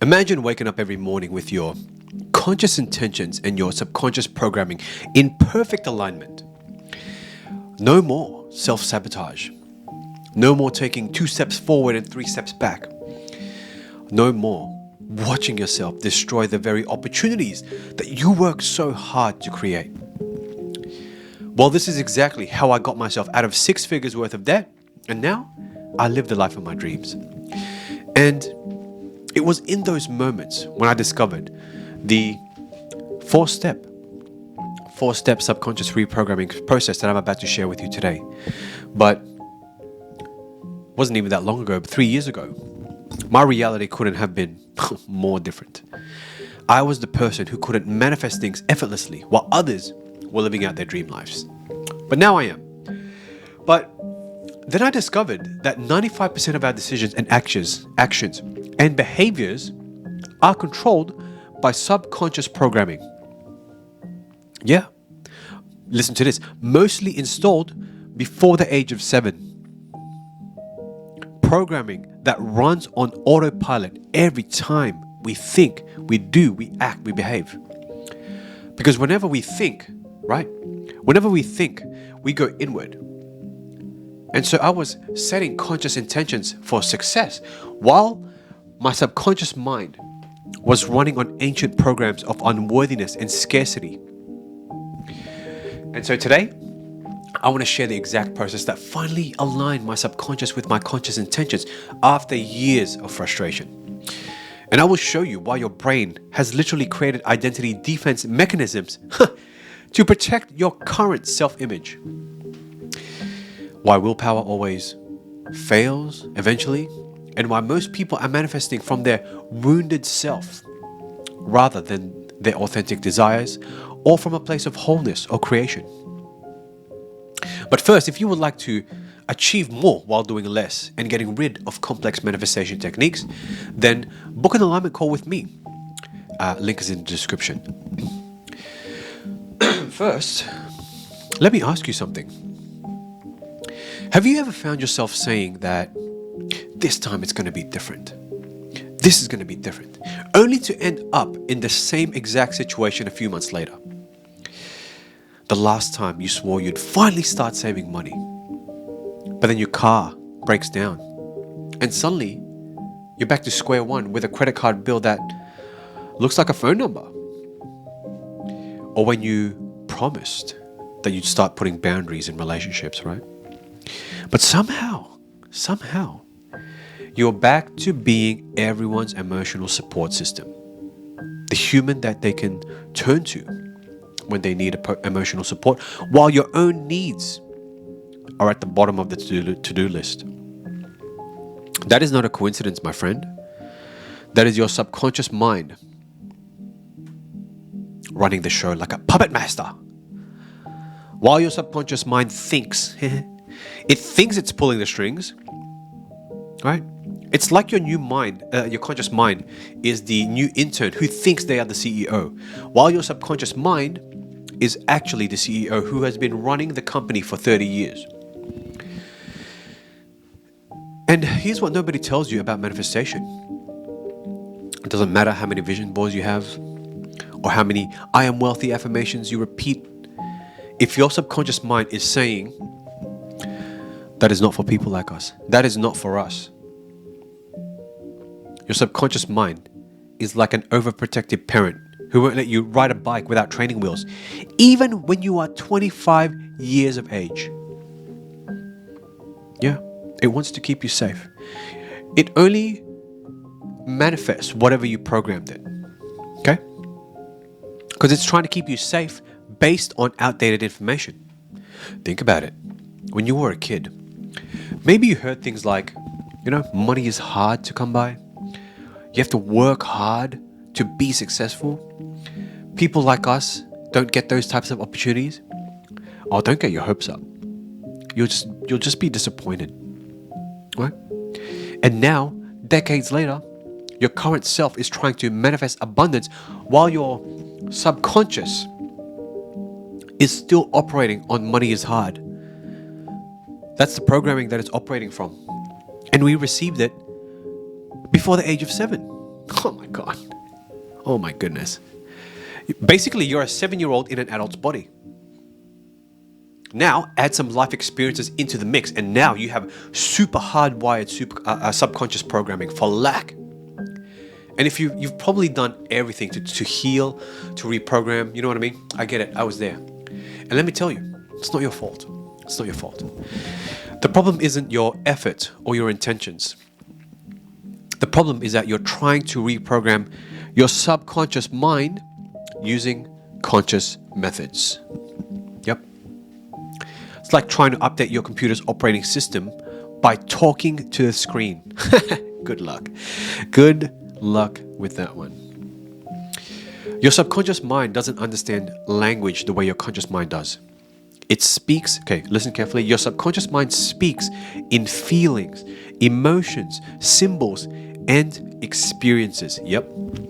Imagine waking up every morning with your conscious intentions and your subconscious programming in perfect alignment. No more self sabotage. No more taking 2 steps forward and 3 steps back. No more watching yourself destroy the very opportunities that you work so hard to create. Well, this is exactly how I got myself out of 6 figures worth of debt, and now I live the life of my dreams. And it was in those moments when I discovered the four-step subconscious reprogramming process that I'm about to share with you today. But it wasn't even that long ago, but 3 years ago, my reality couldn't have been more different. I was the person who couldn't manifest things effortlessly while others were living out their dream lives. But now I am. But then I discovered that 95% of our decisions and actions and behaviors are controlled by subconscious programming. Yeah. Listen to this. Mostly installed before the age of 7. Programming that runs on autopilot every time we think, we do, we act, we behave. Because whenever we think, right? Whenever we think, we go inward. And so I was setting conscious intentions for success while my subconscious mind was running on ancient programs of unworthiness and scarcity. And so today, I want to share the exact process that finally aligned my subconscious with my conscious intentions after years of frustration. And I will show you why your brain has literally created identity defense mechanisms to protect your current self-image. Why willpower always fails eventually, and why most people are manifesting from their wounded self rather than their authentic desires or from a place of wholeness or creation. But first, if you would like to achieve more while doing less and getting rid of complex manifestation techniques, then book an alignment call with me. Link is in the description. First, let me ask you something. Have you ever found yourself saying that this time it's going to be different? This is going to be different. Only to end up in the same exact situation a few months later. The last time you swore you'd finally start saving money, but then your car breaks down and suddenly you're back to square one with a credit card bill that looks like a phone number. Or when you promised that you'd start putting boundaries in relationships, right? But somehow, you're back to being everyone's emotional support system. The human that they can turn to when they need emotional support, while your own needs are at the bottom of the to-do list. That is not a coincidence, my friend. That is your subconscious mind running the show like a puppet master. While your subconscious mind thinks, it thinks it's pulling the strings, right? It's like your new mind, your conscious mind is the new intern who thinks they are the CEO, while your subconscious mind is actually the CEO who has been running the company for 30 years. And here's what nobody tells you about manifestation. It doesn't matter how many vision boards you have or how many I am wealthy affirmations you repeat. If your subconscious mind is saying, that is not for people like us, that is not for us. Your subconscious mind is like an overprotective parent who won't let you ride a bike without training wheels, even when you are 25 years of age. Yeah, it wants to keep you safe. It only manifests whatever you programmed it. Okay? Because it's trying to keep you safe based on outdated information. Think about it. When you were a kid, maybe you heard things like, money is hard to come by. You have to work hard to be successful. People like us don't get those types of opportunities. Oh, don't get your hopes up. You'll just be disappointed, right? And now, decades later, your current self is trying to manifest abundance while your subconscious is still operating on money is hard. That's the programming that it's operating from. And we received it before the age of 7. Oh my God. Oh my goodness. Basically, you're a 7-year-old in an adult's body. Now, add some life experiences into the mix, and now you have super hardwired subconscious programming for lack. And if you've probably done everything to heal, to reprogram, you know what I mean? I get it. I was there. And let me tell you, it's not your fault. It's not your fault. The problem isn't your effort or your intentions. The problem is that you're trying to reprogram your subconscious mind using conscious methods. Yep. It's like trying to update your computer's operating system by talking to the screen. Good luck. Good luck with that one. Your subconscious mind doesn't understand language the way your conscious mind does. It speaks, okay, listen carefully. Your subconscious mind speaks in feelings, emotions, symbols, and experiences. Yep.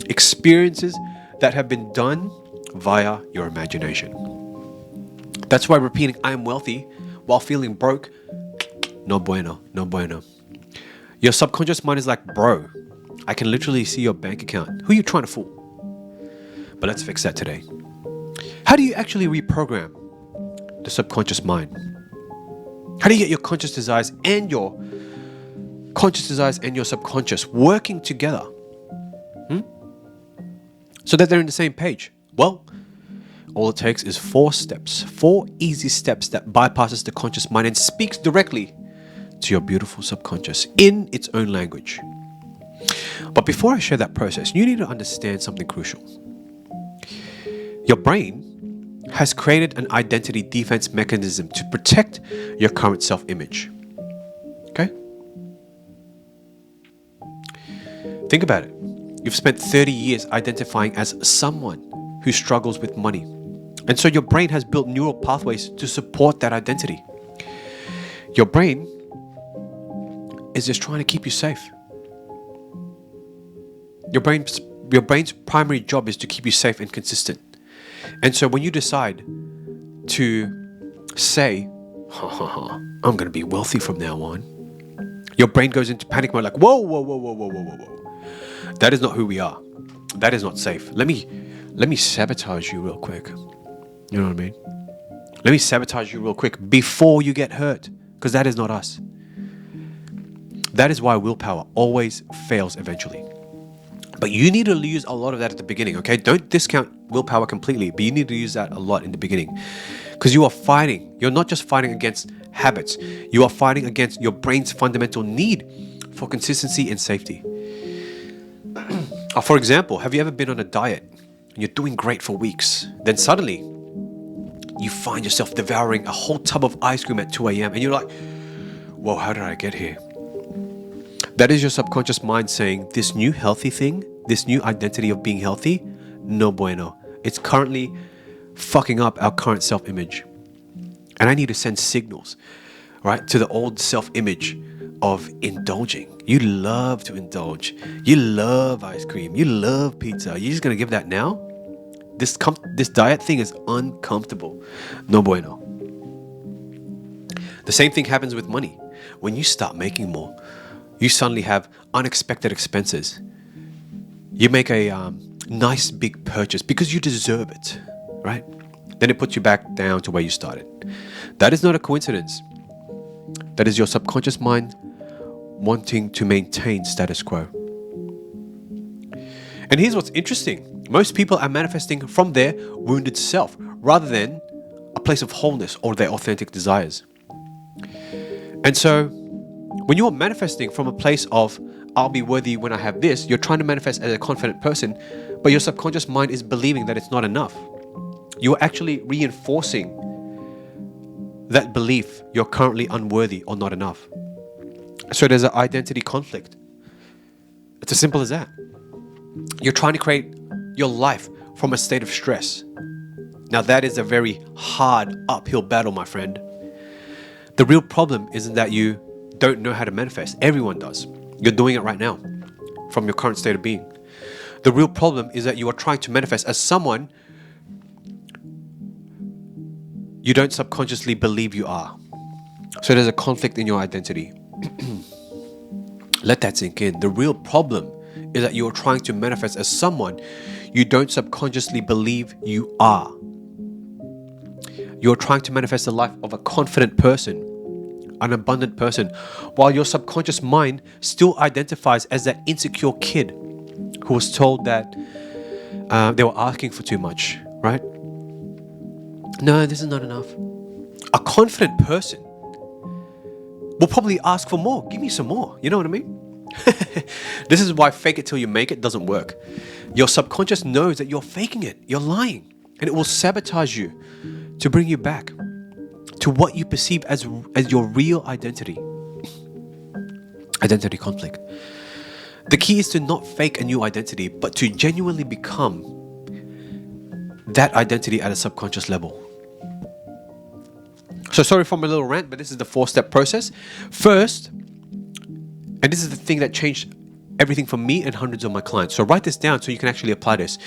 Experiences that have been done via your imagination. That's why repeating I am wealthy while feeling broke, no bueno, no bueno. Your subconscious mind is like, bro, I can literally see your bank account. Who are you trying to fool? But let's fix that today. How do you actually reprogram the subconscious mind? How do you get your conscious desires and your subconscious working together? So that they're on the same page? Well, all it takes is 4 steps, 4 easy steps that bypasses the conscious mind and speaks directly to your beautiful subconscious in its own language. But before I share that process, you need to understand something crucial. Your brain has created an identity defense mechanism to protect your current self-image. Okay? Think about it. You've spent 30 years identifying as someone who struggles with money. And so your brain has built neural pathways to support that identity. Your brain is just trying to keep you safe. Your brain's primary job is to keep you safe and consistent. And so when you decide to say, I'm going to be wealthy from now on, your brain goes into panic mode like, whoa. That is not who we are. That is not safe. Let me sabotage you real quick. You know what I mean? Let me sabotage you real quick before you get hurt, because that is not us. That is why willpower always fails eventually. But you need to use a lot of that at the beginning, okay? Don't discount willpower completely, but you need to use that a lot in the beginning. Because you are fighting. You're not just fighting against habits. You are fighting against your brain's fundamental need for consistency and safety. For example, have you ever been on a diet and you're doing great for weeks, then suddenly you find yourself devouring a whole tub of ice cream at 2 a.m. and you're like, whoa, how did I get here? That is your subconscious mind saying, this new healthy thing, this new identity of being healthy, no bueno. It's currently fucking up our current self-image. And I need to send signals, right, to the old self-image of indulging. You love to indulge. You love ice cream. You love pizza. You're just going to give that now? This diet thing is uncomfortable. No bueno. The same thing happens with money. When you start making more, you suddenly have unexpected expenses. You make a nice big purchase because you deserve it, right? Then it puts you back down to where you started. That is not a coincidence. That is your subconscious mind wanting to maintain status quo. And here's what's interesting. Most people are manifesting from their wounded self rather than a place of wholeness or their authentic desires. And so when you're manifesting from a place of I'll be worthy when I have this, you're trying to manifest as a confident person, but your subconscious mind is believing that it's not enough. You're actually reinforcing that belief you're currently unworthy or not enough. So there's an identity conflict. It's as simple as that. You're trying to create your life from a state of stress. Now that is a very hard uphill battle, my friend. The real problem isn't that you don't know how to manifest. Everyone does. You're doing it right now from your current state of being. The real problem is that you are trying to manifest as someone you don't subconsciously believe you are. So there's a conflict in your identity. Let that sink in. The real problem is that you're trying to manifest as someone you don't subconsciously believe you are. You're trying to manifest the life of a confident person, an abundant person, while your subconscious mind still identifies as that insecure kid who was told that they were asking for too much, right? No, this is not enough. A confident person will probably ask for more. Give me some more. You know what I mean? This is why fake it till you make it doesn't work. Your subconscious knows that you're faking it. You're lying. And it will sabotage you to bring you back to what you perceive as your real identity. Identity conflict. The key is to not fake a new identity, but to genuinely become that identity at a subconscious level. So sorry for my little rant, but this is the 4-step process. First, and this is the thing that changed everything for me and hundreds of my clients. So write this down so you can actually apply this.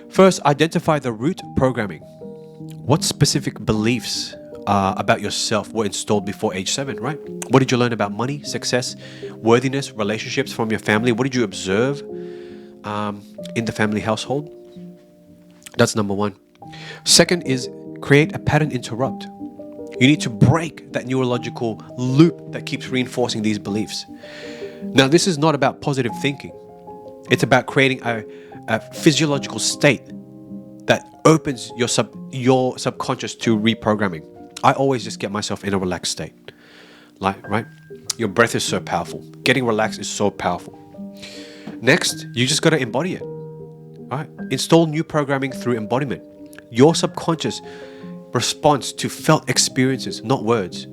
First, identify the root programming. What specific beliefs about yourself were installed before age 7, right? What did you learn about money, success, worthiness, relationships from your family? What did you observe in the family household? That's number 1. Second is create a pattern interrupt. You need to break that neurological loop that keeps reinforcing these beliefs. Now, this is not about positive thinking. It's about creating a physiological state that opens your subconscious to reprogramming. I always just get myself in a relaxed state. Right? Your breath is so powerful. Getting relaxed is so powerful. Next, you just got to embody it. Right? Install new programming through embodiment. Your subconscious responds to felt experiences, not words.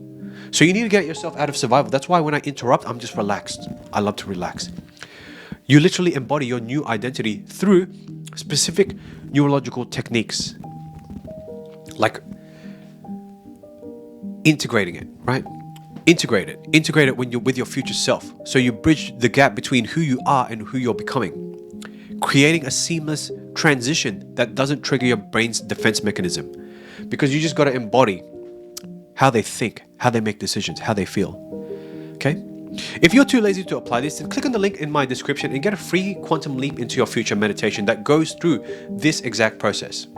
So you need to get yourself out of survival. That's why when I interrupt, I'm just relaxed. I love to relax. You literally embody your new identity through specific neurological techniques, like integrating it, right? Integrate it when you're with your future self. So you bridge the gap between who you are and who you're becoming, creating a seamless transition that doesn't trigger your brain's defense mechanism, because you just got to embody how they think, how they make decisions, how they feel. Okay? If you're too lazy to apply this, then click on the link in my description and get a free quantum leap into your future meditation that goes through this exact process.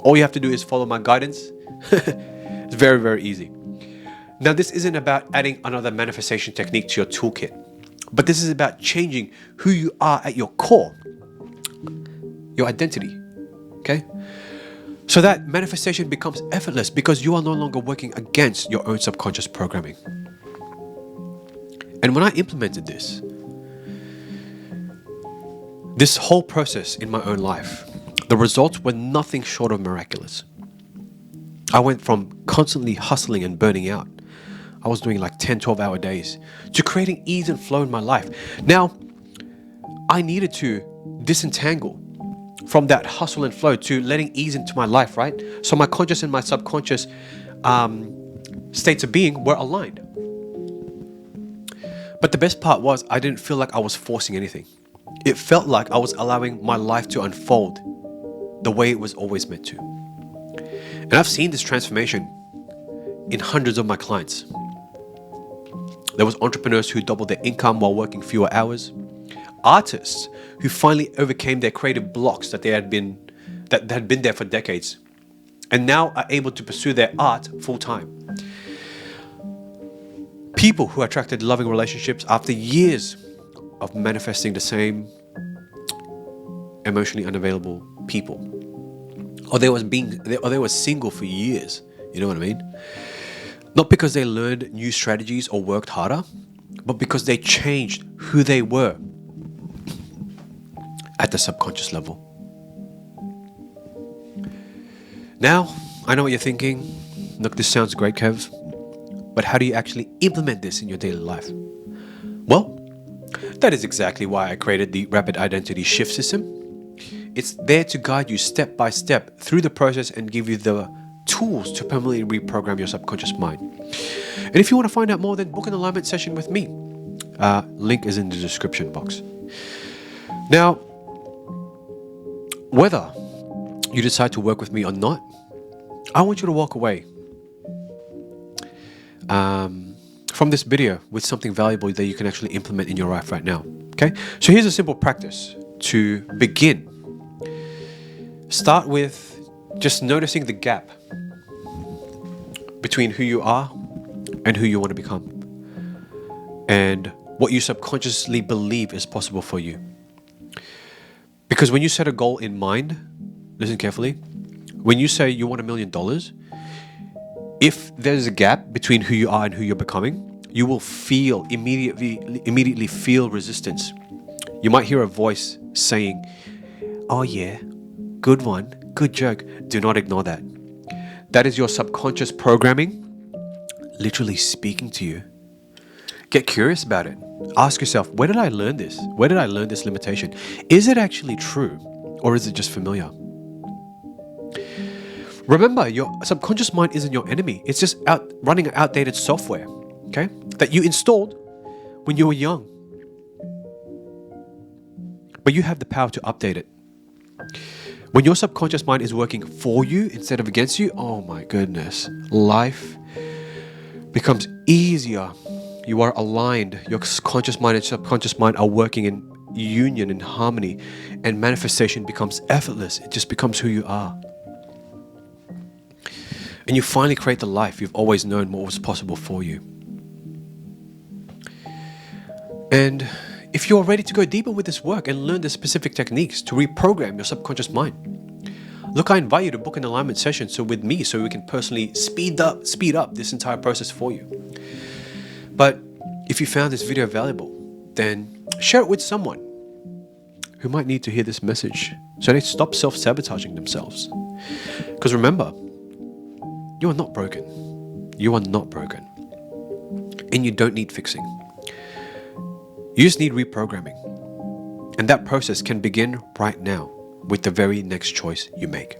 All you have to do is follow my guidance. It's very, very easy. Now, this isn't about adding another manifestation technique to your toolkit, but this is about changing who you are at your core, your identity. Okay? So that manifestation becomes effortless because you are no longer working against your own subconscious programming. And when I implemented this whole process in my own life, the results were nothing short of miraculous. I went from constantly hustling and burning out. I was doing like 10, 12-hour days, to creating ease and flow in my life. Now, I needed to disentangle from that hustle and flow to letting ease into my life, right? So my conscious and my subconscious states of being were aligned. But the best part was I didn't feel like I was forcing anything. It felt like I was allowing my life to unfold the way it was always meant to. And I've seen this transformation in hundreds of my clients. There was entrepreneurs who doubled their income while working fewer hours. Artists who finally overcame their creative blocks that had been there for decades, and now are able to pursue their art full time. People who attracted loving relationships after years of manifesting the same emotionally unavailable people, or they were single for years. You know what I mean? Not because they learned new strategies or worked harder, but because they changed who they were at the subconscious level. Now, I know what you're thinking. Look, this sounds great, Kev, but how do you actually implement this in your daily life? Well, that is exactly why I created the Rapid Identity Shift System. It's there to guide you step by step through the process and give you the tools to permanently reprogram your subconscious mind. And if you want to find out more, then book an alignment session with me. Link is in the description box. Now, whether you decide to work with me or not, I want you to walk away from this video with something valuable that you can actually implement in your life right now. Okay, so here's a simple practice to begin. Start with just noticing the gap between who you are and who you want to become, and what you subconsciously believe is possible for you. Because when you set a goal in mind, listen carefully, when you say you want $1,000,000, if there's a gap between who you are and who you're becoming, you will immediately feel resistance. You might hear a voice saying, "Oh yeah, good one, good joke." Do not ignore that. That is your subconscious programming literally speaking to you. Get curious about it. Ask yourself, where did I learn this? Where did I learn this limitation? Is it actually true, or is it just familiar? Remember, your subconscious mind isn't your enemy. It's just running outdated software, okay, that you installed when you were young. But you have the power to update it. When your subconscious mind is working for you instead of against you, oh my goodness, life becomes easier. You are aligned. Your conscious mind and subconscious mind are working in union, in harmony, and manifestation becomes effortless. It just becomes who you are. And you finally create the life you've always known what was possible for you. And if you're ready to go deeper with this work and learn the specific techniques to reprogram your subconscious mind, look, I invite you to book an alignment session so we can personally speed up this entire process for you. But if you found this video valuable, then share it with someone who might need to hear this message so they stop self-sabotaging themselves. Because remember, you are not broken. You are not broken. And you don't need fixing. You just need reprogramming. And that process can begin right now with the very next choice you make.